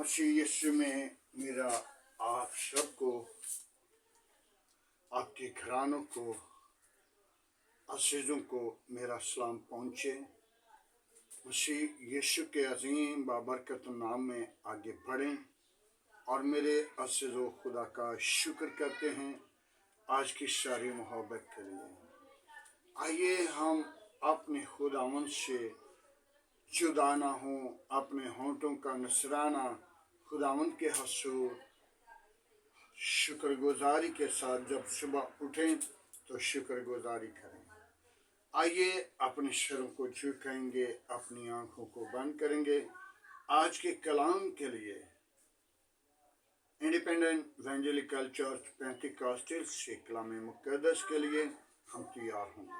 मसीह यीशु में मेरा आप सबको, आपके घरानों को, अजीजों को मेरा सलाम पहुँचे। मसीह यीशु के अजीम बाबरकत नाम में आगे बढ़ें और मेरे अजीजों खुदा का शुक्र करते हैं आज की सारी मोहब्बत के लिए। आइए हम अपने खुदावंद से जुदा ना हो, अपने होंठों का नसराना खुदावंद के हसूर शुक्रगुजारी के साथ जब सुबह उठें तो शुक्रगुजारी करें। आइए अपने सरों को झुकाएंगे, अपनी आंखों को बंद करेंगे। आज के कलाम के लिए इंडिपेंडेंट इवेंजेलिकल चर्च पेंटिकॉस्टल से कलाम मुकद्दस के लिए हम तैयार होंगे।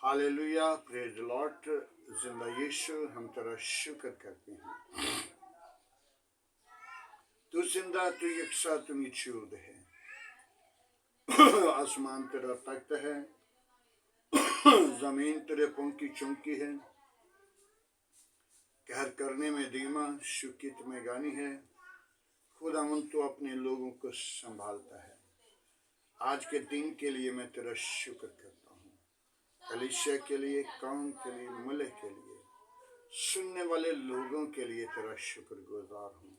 Hallelujah, praise the Lord. जिंदा यीशु, हम तेरा शुक्र करते हैं। तू जिंदा, तू यकसा, तू मौजूद है। आसमान तेरा तख्त है, जमीन तेरे पंख की चौकी है। कहर करने में धीमा, शुकित में गानी है। खुदावंद तो अपने लोगों को संभालता है। आज के दिन के लिए मैं तेरा शुक्र करता हूँ। कलीसिया के लिए, कौम के लिए, मुल्क के लिए, सुनने वाले लोगों के लिए तेरा शुक्रगुजार हूँ।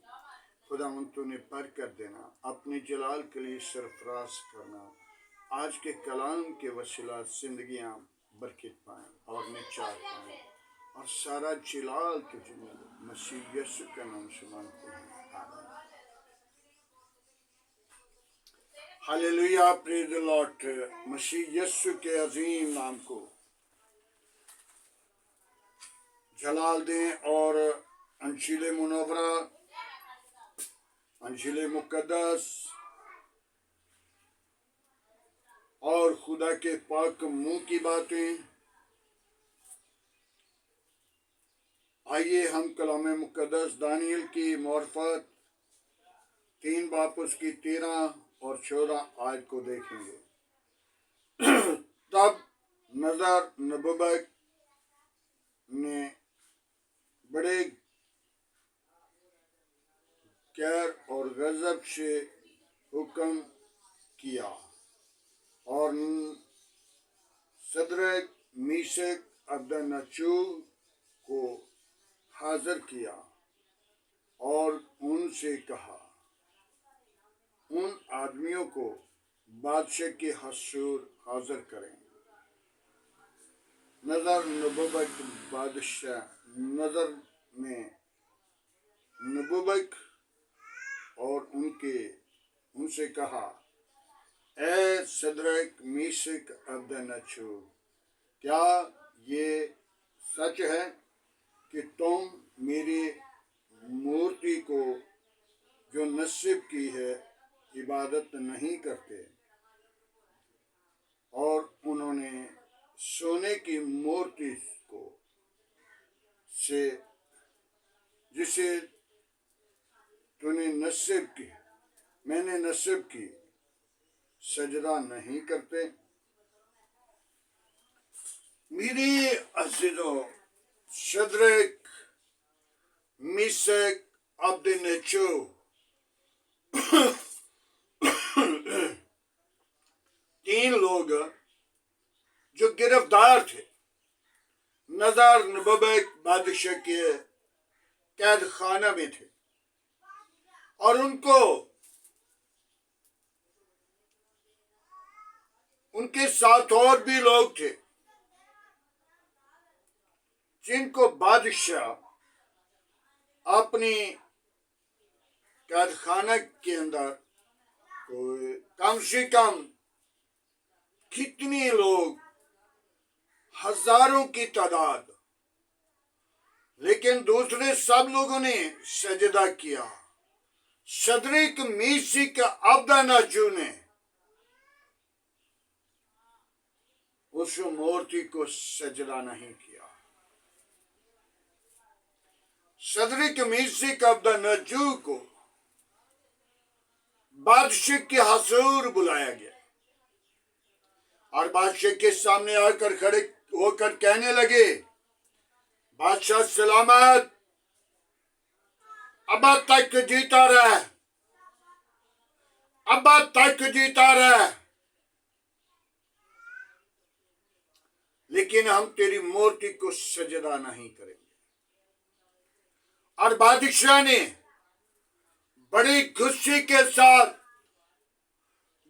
खुदावंद तूने बरकत देना, अपने जलाल के लिए सरफराज करना। आज के कलाम के वसीला जिंदगियां बरकत पाएं और निजात पाएं और सारा जलाल तुझे मिले। मसीह यीशु के नाम से मांगते हैं, आमीन। Hallelujah, praise the Lord. Masih Yeshu के अजीम नाम को जलाल दें और अंशील मुनव्वरा, अंशील मुकद्दस और खुदा के पाक मुंह की बातें। आइए हम कलाम मुकद्दस दानियल की मार्फत 3 बाब उसकी 13 और 14 आयत को देखेंगे। तब नजर नबुवत ने बड़े कैर और गजब से हुक्म किया और सदरक मीशक अबदनचू को हाजिर किया और उनसे कहा, उन आदमियों को बादशाह के हसूर हाजिर करें। नजर नबुवत बादशाह नजर में नबुवत और उनसे कहा, ए सदरक मीशक अबदनचू, क्या ये सच है कि तुम मेरी मूर्ति को जो नस्ब की है इबादत नहीं करते? और उन्होंने सोने की मूर्ति को से जिसे तूने नस्ब की, मैंने नस्ब की, सजदा नहीं करते। मेरी अजीजों, सदरक मीशक अबदनचू तीन लोग जो गिरफ्तार थे, नजर नबुवत बादशाह के कैद खाना में थे और उनके साथ और भी लोग थे जिनको बादशाह अपनी कैद खाना के अंदर कम से कम कितने लोग, हजारों की तादाद, लेकिन दूसरे सब लोगों ने सजदा किया। सदरक मीशक अबदनचू ने उस मूर्ति को सजदा नहीं किया। सदरक मीशक अबदनचू को बादशाह के हसूर बुलाया गया और बादशाह के सामने आकर खड़े होकर कहने लगे, बादशाह सलामत, अब तक जीता रह, अब तक जीता रह, लेकिन हम तेरी मूर्ति को सजदा नहीं करेंगे। और बादशाह ने बड़ी खुशी के साथ,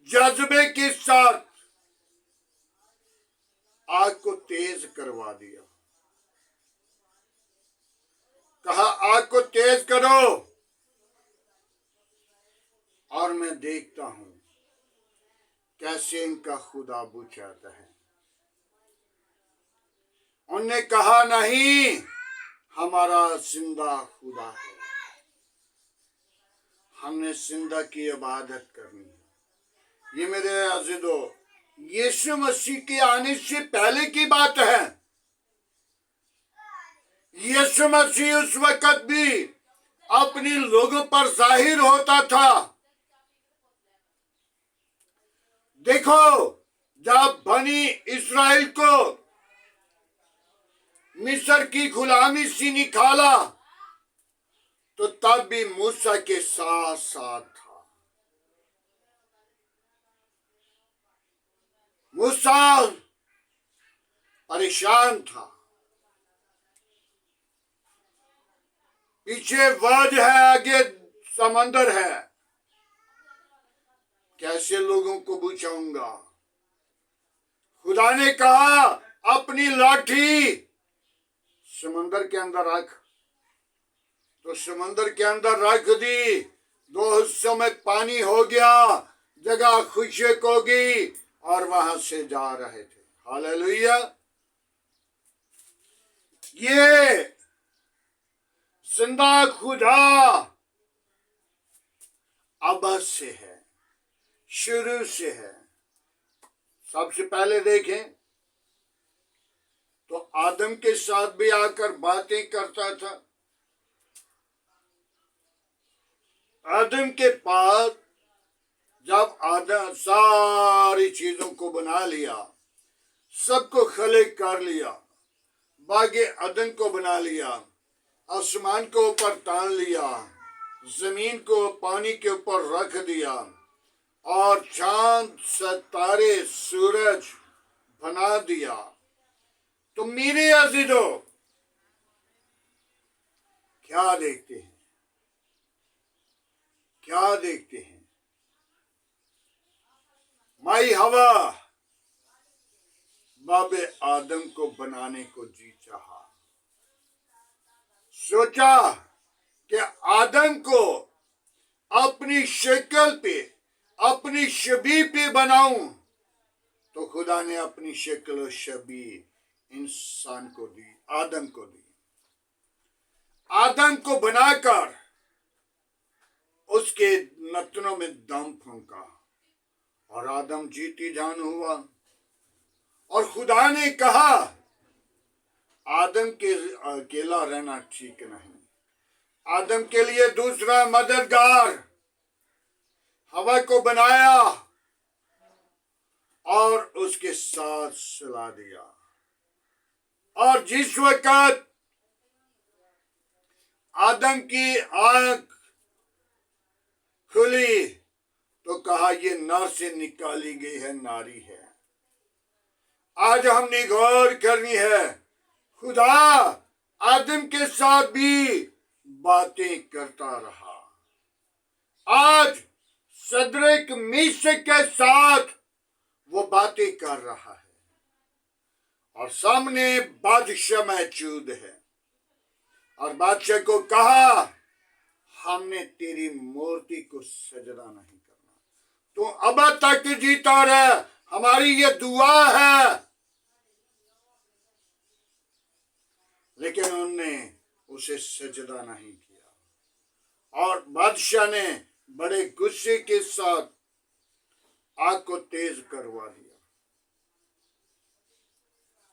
जज्बे के साथ आग को तेज करवा दिया। कहा आग को तेज करो, और मैं देखता हूं कैसे इनका खुदा बुझाता है। उन्होंने कहा नहीं, हमारा जिंदा खुदा है, हमने जिंदा की इबादत करनी है। ये मेरे अज़ीज़ों, यीशु मसीह के आने से पहले की बात है। यीशु मसीह उस वक्त भी अपने लोगों पर जाहिर होता था। देखो, जब बनी इस्राएल को मिस्र की गुलामी से निकाला, तो तब भी मूसा के साथ साथ था। मूसा परेशान था, पीछे वज है, आगे समंदर है, कैसे लोगों को बुझाऊंगा। खुदा ने कहा अपनी लाठी समंदर के अंदर रख, तो समंदर के अंदर रख दी। 2 हिस्सों में पानी हो गया, जगह खुशक हो गई, और वहां से जा रहे थे। हालेलुया। ये जिंदा खुदा अब से है, शुरू से है। सबसे पहले देखें तो आदम के साथ भी आकर बातें करता था। आदम के पास जब आदम सारी चीजों को बना लिया, सबको खलिक कर लिया, बागे अदन को बना लिया, आसमान को ऊपर तान लिया, जमीन को पानी के ऊपर रख दिया, और चांद सितारे सूरज बना दिया, तो मेरे अज़ीज़ों क्या देखते हैं, क्या देखते हैं? माई हवा बाबे आदम को बनाने को जी चाहा, सोचा कि आदम को अपनी शक्ल पे, अपनी शबीह पे बनाऊं, तो खुदा ने अपनी शक्ल और शबीह इंसान को दी, आदम को दी। आदम को बनाकर उसके नथनों में दम फूंका, और आदम जीती जान हुआ। और खुदा ने कहा आदम के अकेला रहना ठीक नहीं, आदम के लिए दूसरा मददगार हवा को बनाया और उसके साथ सुला दिया। और जिस वक्त आदम की आंख खुली, तो कहा ये नर से निकाली गई है, नारी है। आज हमने गौर करनी है, खुदा आदम के साथ भी बातें करता रहा, आज सदरक मीशक के साथ वो बातें कर रहा है, और सामने बादशाह मौजूद है। और बादशाह को कहा हमने तेरी मूर्ति को सजदा नहीं करना, तू अब तक जीता रह, हमारी ये दुआ है। लेकिन उन्होंने उसे सजदा नहीं किया, और बादशाह ने बड़े गुस्से के साथ आग को तेज करवा दिया।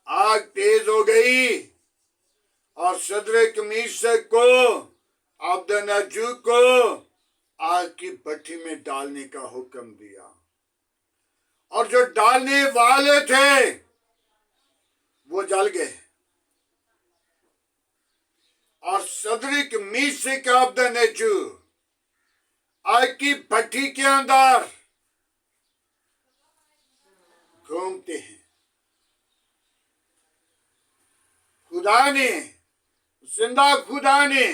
आग तेज हो गई, और सदरक मीशक को, अबदनजू को आग की भट्टी में डालने का हुक्म दिया, और जो डालने वाले थे वो जल गए। और सदरिक मीसिक अब्द नेजू आग की भट्टी के अंदर घूमते हैं। खुदा ने, जिंदा खुदा ने,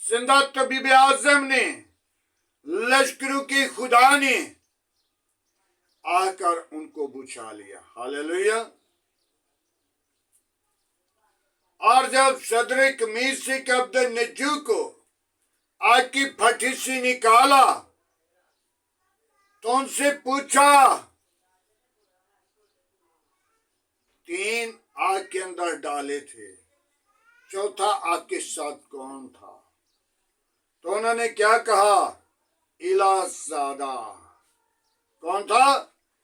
जिंदा तबीब आजम ने, लश्करों के खुदा ने आकर उनको बुझा लिया। हालेलुया। और जब सदरिक मीसिक अब्द नज्जू को आग की भट्टी से निकाला तो उनसे पूछा, 3 आग के अंदर डाले थे, चौथा आग के साथ कौन था? तो उन्होंने क्या कहा? इलाज़ादा। कौन था?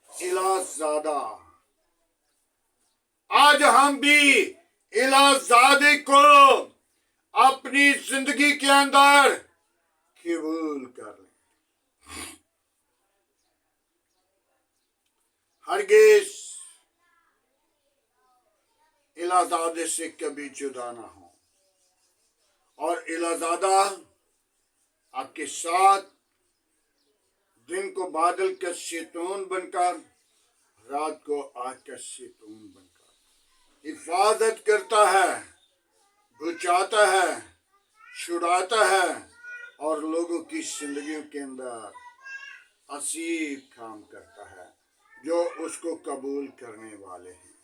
इलाज़ादा। आज हम भी इलाज़ादे को अपनी जिंदगी के अंदर कबूल कर लें। हरगिज़ इलाज़ादे से कभी जुदा ना हो। और इलाज़ादा आपके साथ दिन को बादल का शैतान बनकर, रात को आग का शैतान बनकर हिफाजत करता है, बचाता है, छुड़ाता है और लोगों की जिंदगियों के अंदर असीब काम करता है जो उसको कबूल करने वाले हैं।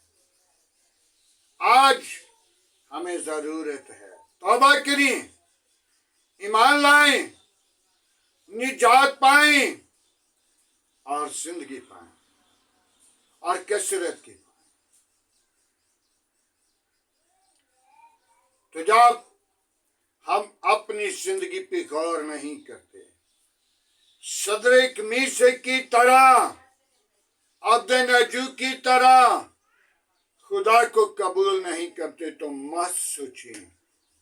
आज हमें जरूरत है तौबा करें, ईमान लाएं, निजात पाएं और जिंदगी पाएं और कसरत की पाएं। तो जब हम अपनी जिंदगी पे गौर नहीं करते, सदरिक मीसिक की तरह, अब्द नज्जू की तरह खुदा को कबूल नहीं करते, तो मत सोचें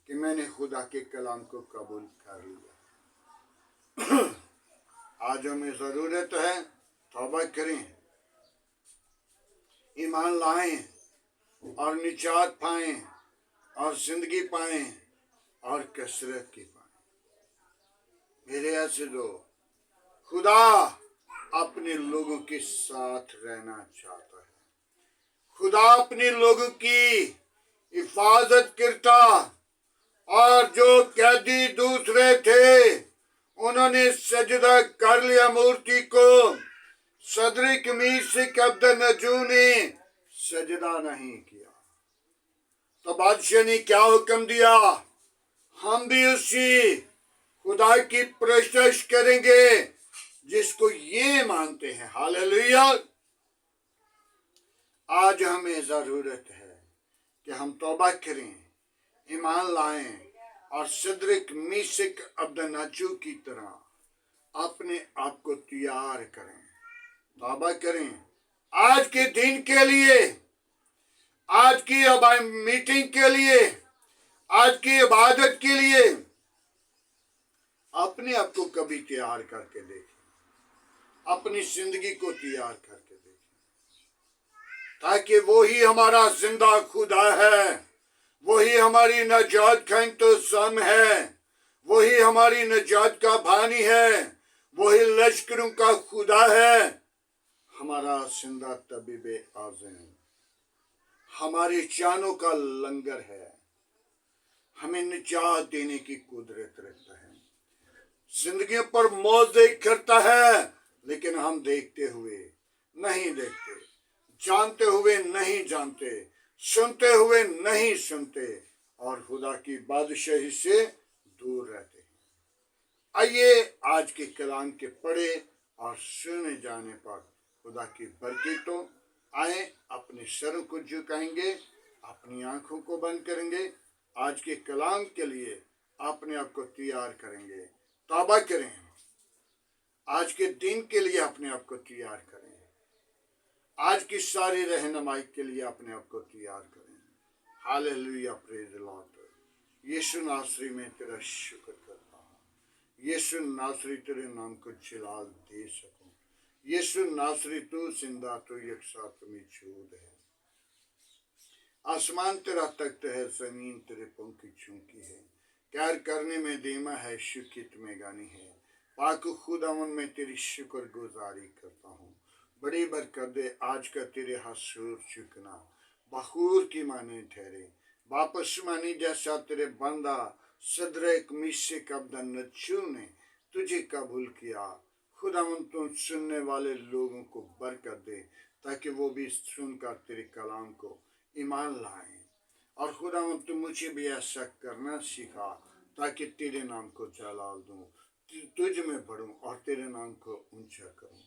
कि मैंने खुदा के कलाम को कबूल कर लिया। आज हमें जरूरत है तौबा करें, ईमान लाएं और निजात पाएं और जिंदगी पाएं और कसरत की पाएं। मेरे ऐसे दो, खुदा अपने लोगों के साथ रहना चाहता है। खुदा अपने लोगों की हिफाजत करता, और जो कैदी दूसरे थे उन्होंने सजदा कर लिया मूर्ति को, सदरिक मीसिक अब्द नज्जू ने सजदा नहीं किया। तो बादशाह ने क्या हुक्म दिया? हम भी उसी खुदा की प्रशंसा करेंगे जिसको ये मानते हैं। हालेलुया। आज हमें जरूरत है कि हम तौबा करें, ईमान लाएं और सदरिक मीसिक अब्द नज्जू की तरह अपने आप को तैयार करें, तौबा करें। आज के दिन के लिए, आज की मीटिंग के लिए, आज की इबादत के लिए अपने आप को कभी तैयार करके देखें, अपनी जिंदगी को तैयार करके देखें, ताकि वही हमारा जिंदा खुदा है, वही हमारी नजात का इंतजाम है, वही हमारी नजात का बानी है, वही लश्करों का खुदा है, हमारा जिंदा तबीब आज़म, हमारी जानों का लंगर है, हमें निजात देने की कुदरत रखता है, जिंदगी पर मौजे करता है, लेकिन हम देखते हुए नहीं देखते, जानते हुए नहीं जानते, सुनते हुए नहीं सुनते और खुदा की बादशाही से दूर रहते हैं। आइए आज के कलाम के पढ़े और सुने जाने पर खुदा की बरकतों आए। अपने सरों को झुकाएंगे, अपनी आंखों को बंद करेंगे, आज के कलाम के लिए अपने आप को तैयार करेंगे, तौबा करें, आज के दिन के लिए अपने आप को तैयार करें, आज की सारी रहनुमाई के लिए अपने आप को तैयार करें। Hallelujah, praise the Lord. Yeshu नासरी में तेरा शुक्र करता हूँ, यीशु नासरी तेरे नाम को जलाल दे सकूं। यीशु नासरी तू जिंदा, तू यकसा, तू मौजूद है। आसमान तेरा तख्त है, जमीन तेरे पंख की चौकी है। प्यार करने में धीमा है, शुक्रित में गानी है। पाक खुदावन में तेरी शुक्र गुजारी करता हूँ। बड़ी बरकत दे आज का तेरे हसूर चुकना, बखूर की माने ठहरे। वापस मानी जैसा तेरे बंदा सदरक मिशक अब्दुन्नचू ने तुझे कबूल किया। खुदावन तुम सुनने वाले लोगों को बरकत दे, ताकि वो भी सुनकर तेरे कलाम को ईमान लाएं। और खुदावन तुम मुझे भी ऐसा करना सिखा, ताकि तेरे नाम को जलाल दूं, तुझ में बढ़ूं और तेरे नाम को ऊंचा करूं,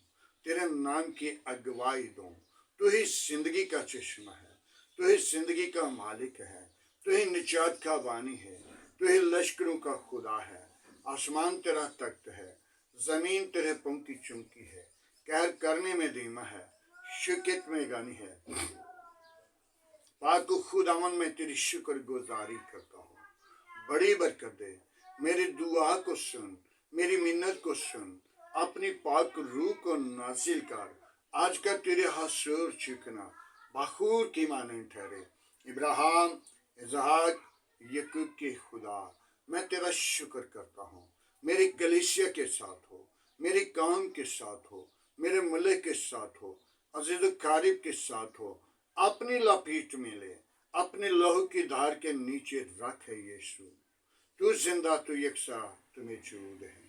तेरे नाम की अगुवाई दूं। तू ही जिंदगी का चश्मा है, तू ही जिंदगी का मालिक है, तू ही निजात का वानी है, तू ही लश्करों का खुदा है। आसमान तेरा तख्त है, जमीन तेरे पंख की चौकी है। कहर करने में धीमा है, शुक्र में गानी है। पाक खुदावन में तेरी शुक्र गुजारी करता हूँ। बड़ी बरकत दे, मेरी दुआ को सुन, मेरी मिन्नत को सुन, अपनी पाक रूह को नासिल कर। आज का तेरे हसूर चुकना, बखूर की माने ठहरे। इब्राहिम, इसहाक, याकूब के खुदा, मैं तेरा शुक्र करता हूँ। मेरी कलीसिया के साथ हो, मेरी कौम के साथ हो, मेरे मुल्क के साथ हो, अजीज कारिब के साथ हो। अपनी लपेट में ले, अपने लहू की धार के नीचे रख है यीशु। तू जिंदा, तू यकसा, तू मौजूद है।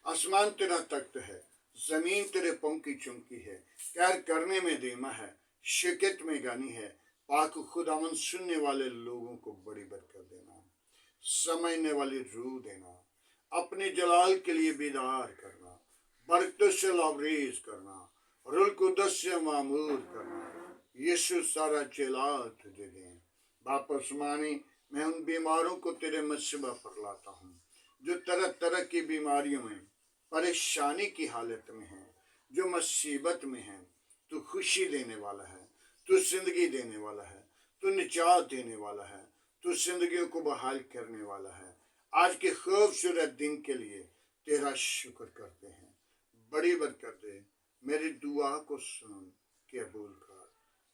आसमान तेरा तख्त है, जमीन तेरे पंख की चौकी है। कहर करने में धीमा है, शिकत में गानी है। पाक खुदावन सुनने वाले लोगों को बड़ी बरकत देना, समझने वाली रूह देना, अपने जलाल के लिए बेदार करना, बरकत से लबरेज करना, रूह कुदस से मामूर करना। यीशु सारा जलाल तुझे दे। वापस मानी, मैं उन बीमारों को तेरे मस्जिबा पर लाता हूँ, जो तरह तरह की बीमारियों में, परेशानी की हालत में है, जो मुसीबत में है। तू खुशी देने वाला है, तू जिंदगी देने वाला है, तू निजात देने वाला है, तू जिंदगियों को बहाल करने वाला है। आज के खूबसूरत दिन के लिए तेरा शुक्र करते हैं। बड़ी बरकत दे, मेरी दुआ को सुन, कबूल कर।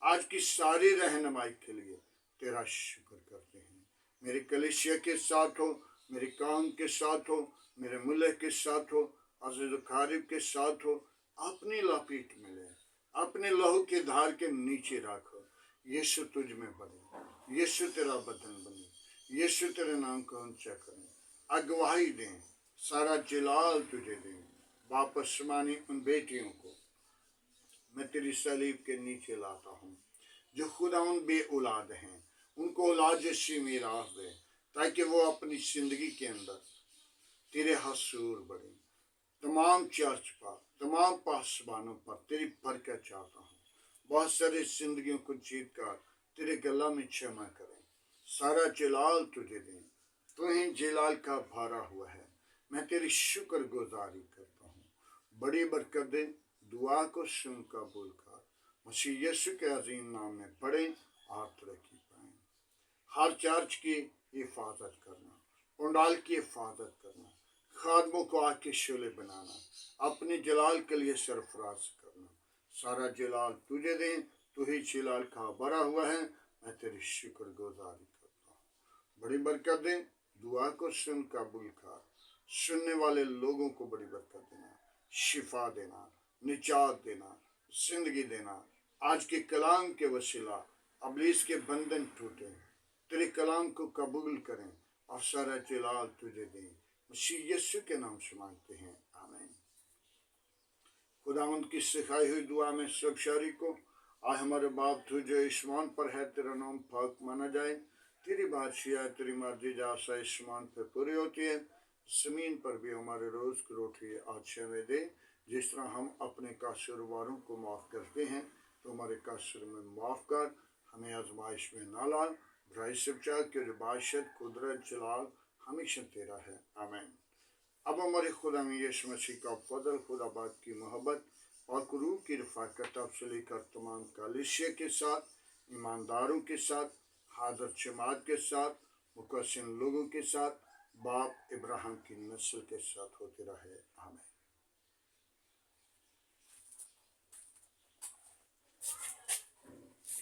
आज की सारी रहनुमाई के लिए तेरा शुक्र करते हैं। मेरी कलीसिया के साथ हो, मेरी कौम के साथ हो, मेरे मुल्क के साथ हो, अज़ीज़ क़रीब के साथ हो। अपनी लपेट में ले, अपने लहू के धार के नीचे रखो। यीशु तुझ में बढ़े, यीशु तेरा बदन बने, यीशु तेरे नाम को ऊंचा करें, अगुवाई दें, सारा जलाल तुझे दें। वापस मानी उन बेटियों को मैं तेरी सलीब के नीचे लाता हूँ, जो खुदा उन बे औलाद हैं, उनको औलाद जैसी मीरास दे, ताकि वो अपनी जिंदगी के अंदर तेरे हसूर बढ़े। तमाम चर्च पर, तमाम पासबानों पर तेरी बरकत चाहता हूँ। बहुत सारी जिंदगियों को जीत कर तेरे गला में क्षमा करें, सारा जलाल तुझे दें। तू ही जलाल का भरा हुआ है। मैं तेरी शुक्र गुजारी करता हूँ। बड़ी बरकत दे, दुआ को सुन कबूल कर। मसीह यीशु के अजीम नाम में पढ़ें और तरक्की पाएं। हर चर्च की हिफाजत करना, पंडाल की हिफाजत करना, खादमों को आग के शोले बनाना, अपने जलाल के लिए सरफराज करना। सारा जलाल तुझे दें, तू ही जलाल का भरा हुआ है। मैं तेरी शुक्र गुजारी करता हूँ। बड़ी बरकत दे, दुआ को सुन कबूल कर। सुनने वाले लोगों को बड़ी बरकत देना, शिफा देना, निजात देना, जिंदगी देना। आज के कलाम के वसीला अबलीस के बंधन टूटे, तेरे कलाम को कबूल करें और सारा जलाल तुझे दें। मसीह यीशु के नाम से मांगते हैं, आमीन। खुदावंद की सिखाई हुई दुआ में सब शारी को, आए हमारे बाप तू जो आसमान पर है, तेरा नाम पाक माना जाए, तेरी बादशाह, तेरी मर्जी जैसा आसमान पर पूरी होती है, जमीन पर भी हमारे रोज की रोटी आज हमें दे, जिस तरह हम अपने कसूरवारों को माफ़ करते हैं, तो हमारे कसूर में माफ़ कर, हमें आजमाइश में ना ला, बुराई से बचा, कि बादशाह कुदरत जलाल हमेशा तेरा है, आमीन। अब हमारे खुदा में यीशु मसीह का फजल, खुदा बाप की मोहब्बत और रूह की रफ़ाकत अब से लेकर तमाम कलीसिया के साथ, ईमानदारों के साथ, हाज़र जमात के साथ, मुक़स्सिम लोगों के साथ, बाप इब्राहिम की नस्ल के साथ होते रहे, आमीन।